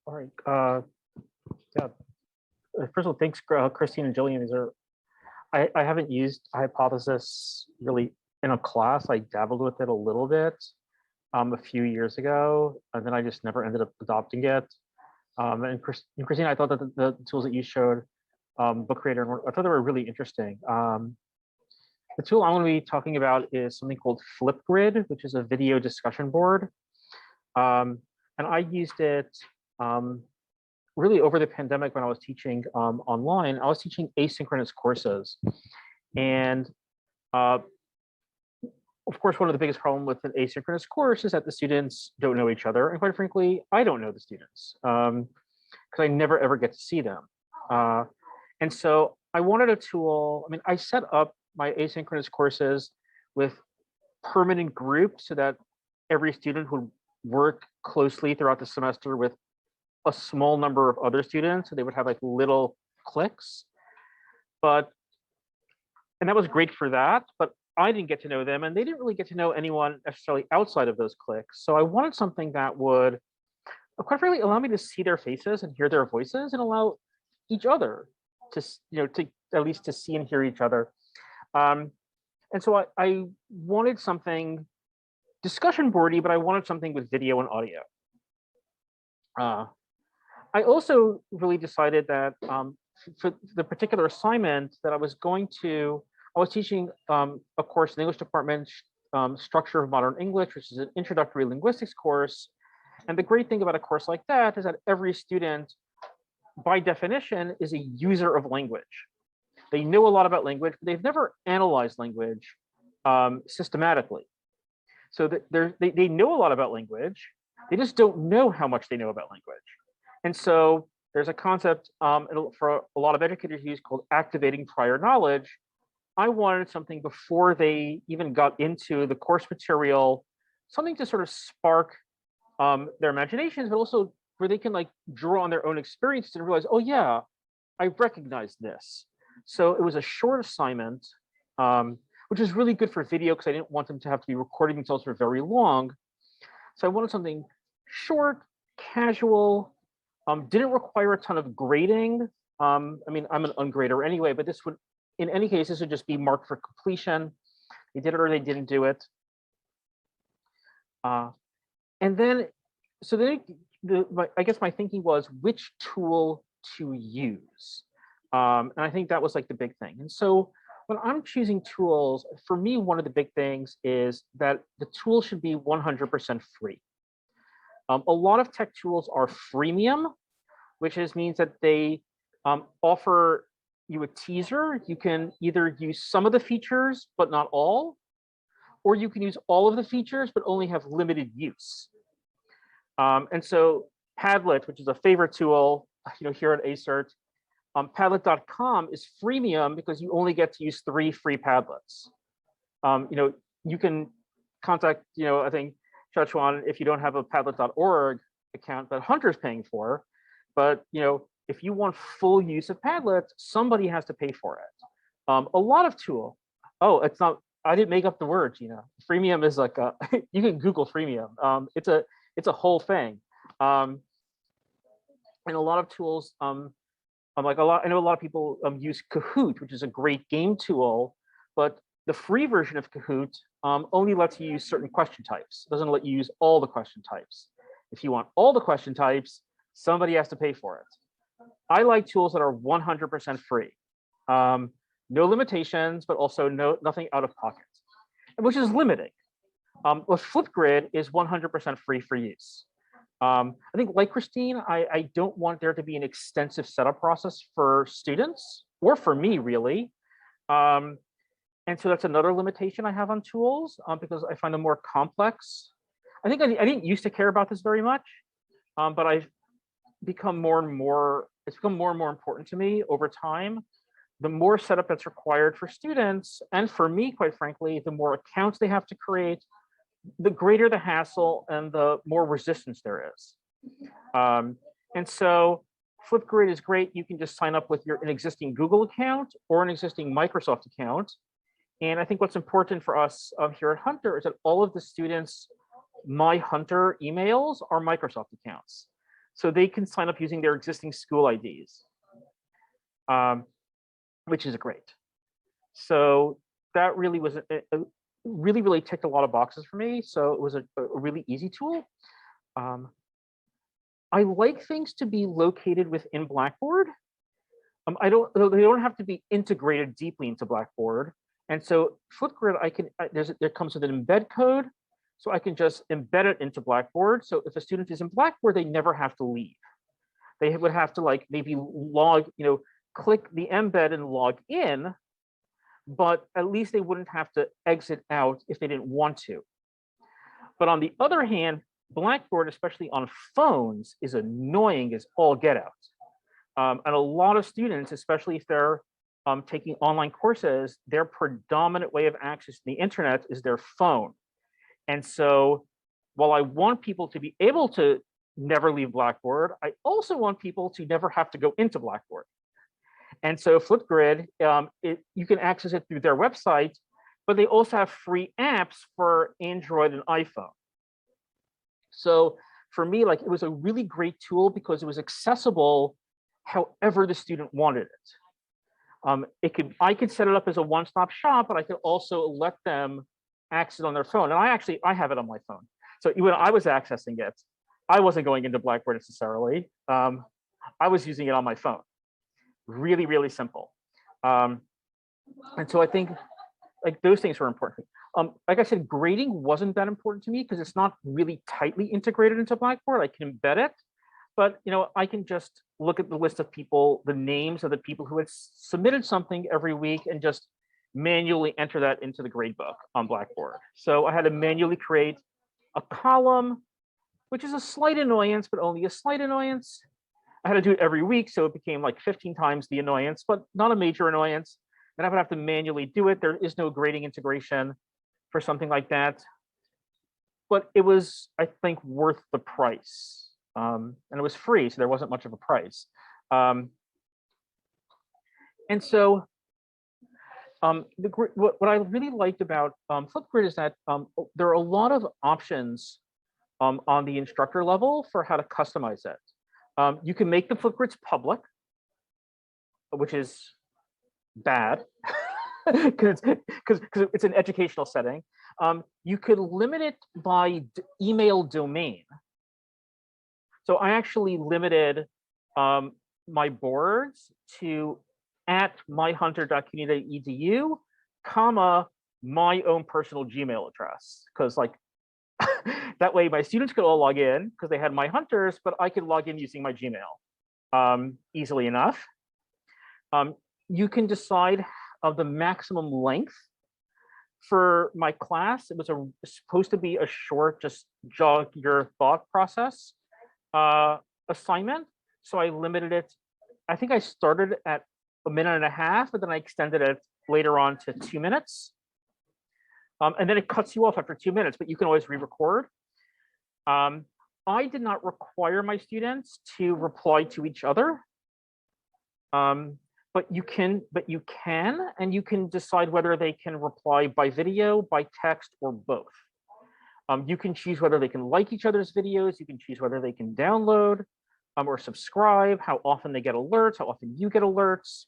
All right. Yeah. First of all, thanks, Christine and Jillian. I haven't used Hypothesis really in a class. I dabbled with it a little bit a few years ago, and then I just never ended up adopting it. And Christine, I thought that the tools that you showed, Book Creator, I thought they were really interesting. The tool I'm going to be talking about is something called Flipgrid, which is a video discussion board. And I used it really over the pandemic when I was teaching online. I was teaching asynchronous courses. And of course, one of the biggest problems with an asynchronous course is that the students don't know each other. And quite frankly, I don't know the students because I never ever get to see them. And so I wanted a tool. I mean, I set up my asynchronous courses with permanent groups so that every student would work closely throughout the semester with a small number of other students. So they would have like little cliques. And that was great for that, but I didn't get to know them and they didn't really get to know anyone necessarily outside of those cliques. So I wanted something that would, quite frankly, allow me to see their faces and hear their voices and allow each other to, to at least to see and hear each other. And so I wanted something discussion boardy, but I wanted something with video and audio. I also really decided that for the particular assignment that I was teaching a course in the English department, Structure of Modern English, which is an introductory linguistics course. And the great thing about a course like that is that every student, by definition, is a user of language. They know a lot about language, but they've never analyzed language systematically. So they know a lot about language, they just don't know how much they know about language. And so there's a concept for a lot of educators use called activating prior knowledge. I wanted something before they even got into the course material, something to sort of spark their imaginations, but also where they can like draw on their own experiences and realize, oh yeah, I recognize this. So it was a short assignment, which is really good for video because I didn't want them to have to be recording themselves for very long. So I wanted something short, casual, didn't require a ton of grading. I mean, I'm an ungrader anyway, but this would, in any case, this would just be marked for completion. They did it or they didn't do it. And then, so then I guess my thinking was which tool to use. And I think that was like the big thing. And so when I'm choosing tools, for me, one of the big things is that the tool should be 100% free. A lot of tech tools are freemium, which means that they offer you a teaser. You can either use some of the features, but not all, or you can use all of the features, but only have limited use. And so Padlet, which is a favorite tool, here at ACERT, Padlet.com is freemium because you only get to use 3 free Padlets. You can contact, I think, Chachuan if you don't have a Padlet.org account that Hunter's paying for. But, if you want full use of Padlet, somebody has to pay for it. A lot of tool. Oh, it's not, I didn't make up the words, Freemium is like, you can Google freemium. It's a whole thing. And a lot of tools, I know a lot of people use Kahoot, which is a great game tool, but the free version of Kahoot only lets you use certain question types. It doesn't let you use all the question types. If you want all the question types, somebody has to pay for it. I like tools that are 100% free. No limitations, but also nothing out of pocket, which is limiting. But Flipgrid is 100% free for use. I think, like Christine, I don't want there to be an extensive setup process for students or for me, really. And so that's another limitation I have on tools because I find them more complex. I think I didn't used to care about this very much, but I've become it's become more and more important to me over time. The more setup that's required for students, and for me, quite frankly, the more accounts they have to create, the greater the hassle and the more resistance there is. And so Flipgrid is great. You can just sign up with an existing Google account or an existing Microsoft account. And I think what's important for us here at Hunter is that all of the students' My Hunter emails are Microsoft accounts. So they can sign up using their existing school IDs, which is great. So that really was really ticked a lot of boxes for me. So it was a really easy tool. I like things to be located within Blackboard. They don't have to be integrated deeply into Blackboard. And so Flipgrid, there comes with an embed code, so I can just embed it into Blackboard. So if a student is in Blackboard, they never have to leave. They would have to like maybe click the embed and log in, but at least they wouldn't have to exit out if they didn't want to. But on the other hand, Blackboard, especially on phones, is annoying as all get out. And a lot of students, especially if they're taking online courses, their predominant way of accessing the internet is their phone. And so while I want people to be able to never leave Blackboard, I also want people to never have to go into Blackboard. And so Flipgrid, you can access it through their website, but they also have free apps for Android and iPhone. So for me, like, it was a really great tool because it was accessible however the student wanted it. I could set it up as a one-stop shop, but I could also let them access it on their phone. And I have it on my phone. So when I was accessing it, I wasn't going into Blackboard necessarily. I was using it on my phone. Really, really simple. And so I think like those things were important. Like I said, grading wasn't that important to me because it's not really tightly integrated into Blackboard. I can embed it, but I can just look at the list of people, the names of the people who had submitted something every week, and just manually enter that into the gradebook on Blackboard. So I had to manually create a column, which is a slight annoyance, but only a slight annoyance. I had to do it every week, so it became like 15 times the annoyance, but not a major annoyance. And I would have to manually do it. There is no grading integration for something like that. But it was, I think, worth the price. And it was free, so there wasn't much of a price. And so what I really liked about Flipgrid is that there are a lot of options on the instructor level for how to customize it. You can make the Flipgrids public, which is bad because it's an educational setting. You could limit it by email domain. So I actually limited my boards to @myhunter.cuny.edu, comma, my own personal Gmail address, because like that way my students could all log in because they had my hunters, but I could log in using my Gmail easily enough. You can decide of the maximum length for my class. It was supposed to be a short, just jog your thought process assignment. So I limited it. I think I started at 1.5 minutes, but then I extended it later on to 2 minutes. And then it cuts you off after 2 minutes, but you can always re-record. I did not require my students to reply to each other. But you can, and you can decide whether they can reply by video, by text, or both. You can choose whether they can like each other's videos. You can choose whether they can download or subscribe, how often they get alerts, how often you get alerts.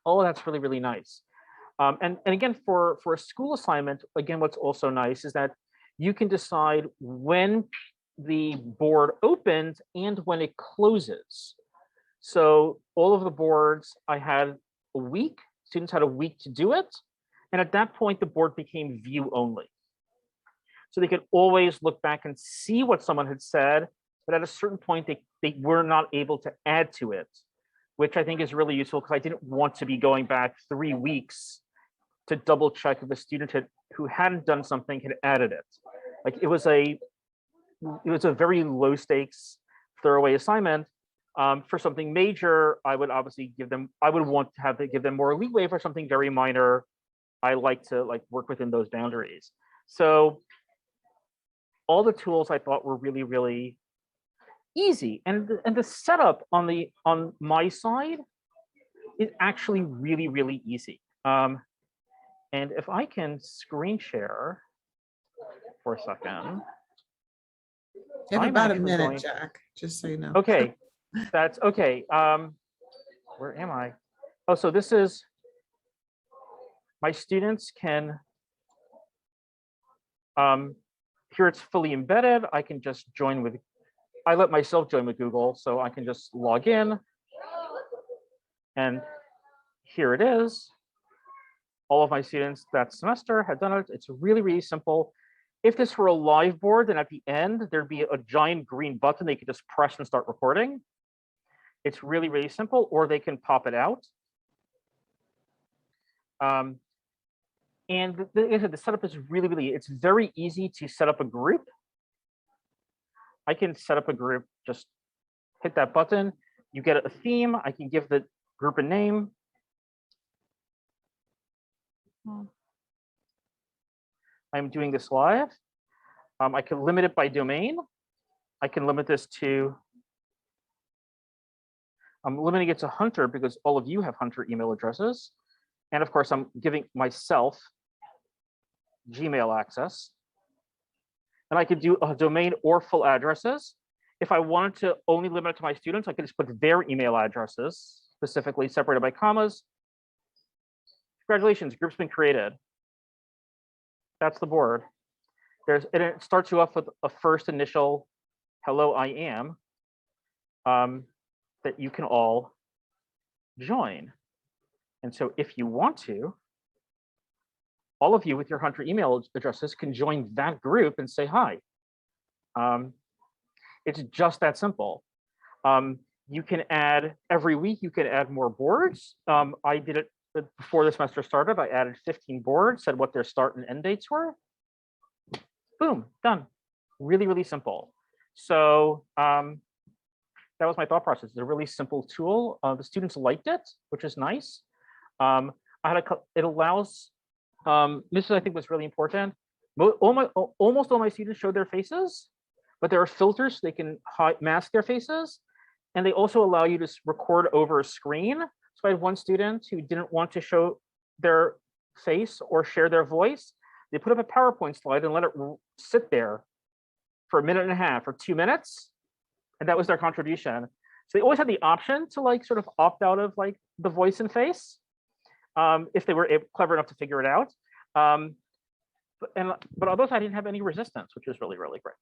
Oh, that's really, really nice. And again, for a school assignment, again, what's also nice is that you can decide when the board opens and when it closes. So all of the boards, I had a week, students had a week to do it. And at that point, the board became view only. So they could always look back and see what someone had said, but at a certain point, they were not able to add to it, which I think is really useful because I didn't want to be going back 3 weeks to double check if a student who hadn't done something had added it. Like it was a very low stakes throwaway assignment. For something major, I would obviously want to give them more leeway. For something very minor, I like to work within those boundaries. So all the tools I thought were really, really easy. And the setup on my side is actually really, really easy. And if I can screen share for a second. You have I'm about a actually minute, going, Jack, just so you know. okay, that's okay. Where am I? Oh, so this is, my students can, here it's fully embedded. I can just join with, I let myself join with Google, so I can just log in. And here it is. All of my students that semester had done it. It's really, really simple. If this were a live board, then at the end, there'd be a giant green button they could just press and start recording. It's really, really simple, or they can pop it out. And the setup is really, really, it's very easy to set up a group. I can set up a group, just hit that button. You get a theme. I can give the group a name. I'm doing this live. I can limit it by domain. I can limit this to, I'm limiting it to Hunter because all of you have Hunter email addresses. And of course, I'm giving myself Gmail access. And I could do a domain or full addresses. If I wanted to only limit it to my students, I could just put their email addresses, specifically separated by commas. Congratulations, group's been created. That's the board. And it starts you off with a first initial hello, I am, that you can all join. And so if you want to, all of you with your Hunter email addresses can join that group and say hi. It's just that simple. You can add, every week you can add more boards. I did it before the semester started. I added 15 boards, said what their start and end dates were. Boom, done. Really, really simple. So that was my thought process. It's a really simple tool. The students liked it, which is nice. It allows, this is, I think, was really important. Almost all my students showed their faces, but there are filters so they can mask their faces. And they also allow you to record over a screen. So I had one student who didn't want to show their face or share their voice. They put up a PowerPoint slide and let it sit there for 1.5 minutes or 2 minutes. And that was their contribution. So they always had the option to like sort of opt out of like the voice and face if they were clever enough to figure it out. But otherwise I didn't have any resistance, which was really, really great.